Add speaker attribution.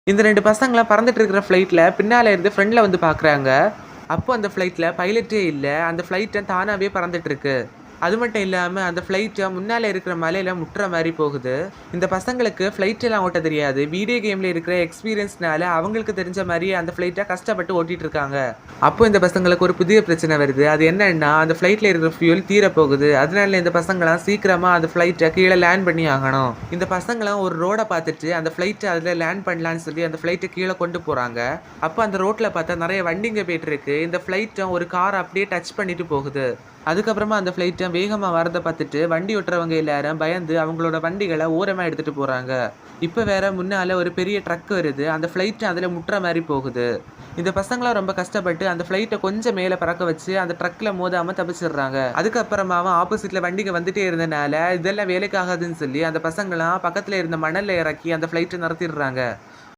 Speaker 1: இந்த 2 பசங்களும் பறந்துட்டு இருக்கிற ஃப்ளைட்ல பின்னால இருந்து ஃப்ரண்ட்ல வந்து பார்க்குறாங்க. அப்போ அந்த ஃப்ளைட்ல பைலட்டே இல்ல. அந்த ஃப்ளைட் தானாவே பறந்துட்டு இருக்கு. அது மட்டும் இல்லாம அந்த ஃப்ளைட் முன்னால இருக்கிற மலையில முட்டுற மாரி போகுது. இந்த பசங்களுக்கு ஃப்ளைட் எல்லாம் ஓட்ட தெரியாது. வீடியோ கேம்ல இருக்கிற எக்ஸ்பீரியன்ஸ்னால அவங்களுக்கு தெரிஞ்ச மாரி அந்த ஃப்ளைட்ட கஷ்டப்பட்டு ஓட்டிட்டு இருக்காங்க. அப்போ இந்த பசங்களுக்கு ஒரு புதிய பிரச்சனை வருது. அது என்னன்னா, அந்த ஃப்ளைட்ல இருக்கிற ஃபியூல் தீரப் போகுது. அதனால இந்த பசங்கலாம் சீக்கிரமா அந்த ஃப்ளைட்ட கீழ லேண்ட் பண்ணி ஆகணும். இந்த பசங்கலாம் ஒரு ரோட பார்த்துட்டு அந்த ஃப்ளைட்ட அதுல லேண்ட் பண்ணலான்னு சொல்லி அந்த ஃப்ளைட்ட கீழ கொண்டு போறாங்க. அப்ப அந்த ரோட்ல பார்த்தா நெறைய வண்டிங்க போயிட்டு இருக்கு. இந்த ஃப்ளைட்டும் ஒரு கார அப்படியே டச் பண்ணிட்டு போகுது. அதுக்கப்புறமா அந்த ஃப்ளைட்ட வேகமா வரத பார்த்துட்டு, வண்டி ஓட்டுறவங்க எல்லாரும் பயந்து அவங்களோட வண்டிகள ஓரமா எடுத்துட்டு போறாங்க. இப்ப வேற முன்னால ஒரு பெரிய ட்ரக் வருது. அந்த ஃப்ளைட் அதுல முட்டுற மாரி போகுது. இந்த பசங்கலாம் ரொம்ப கஷ்டப்பட்டு அந்த ஃப்ளைட்ட கொஞ்சம் மேல பறக்க வச்சு, அந்த ட்ரக்ல மோதாம தப்பிச்சிடுறாங்க. அதுக்கப்புறமாவும் ஆப்போசிட்ல வண்டிங்க வந்துட்டே இருந்தனால, இதெல்லாம் வேலைக்கு ஆகாதுன்னு சொல்லி அந்த பசங்கலாம் பக்கத்துல இருந்த மணல்ல இறக்கி அந்த ஃப்ளைட்ட நிறுத்திடுறாங்க.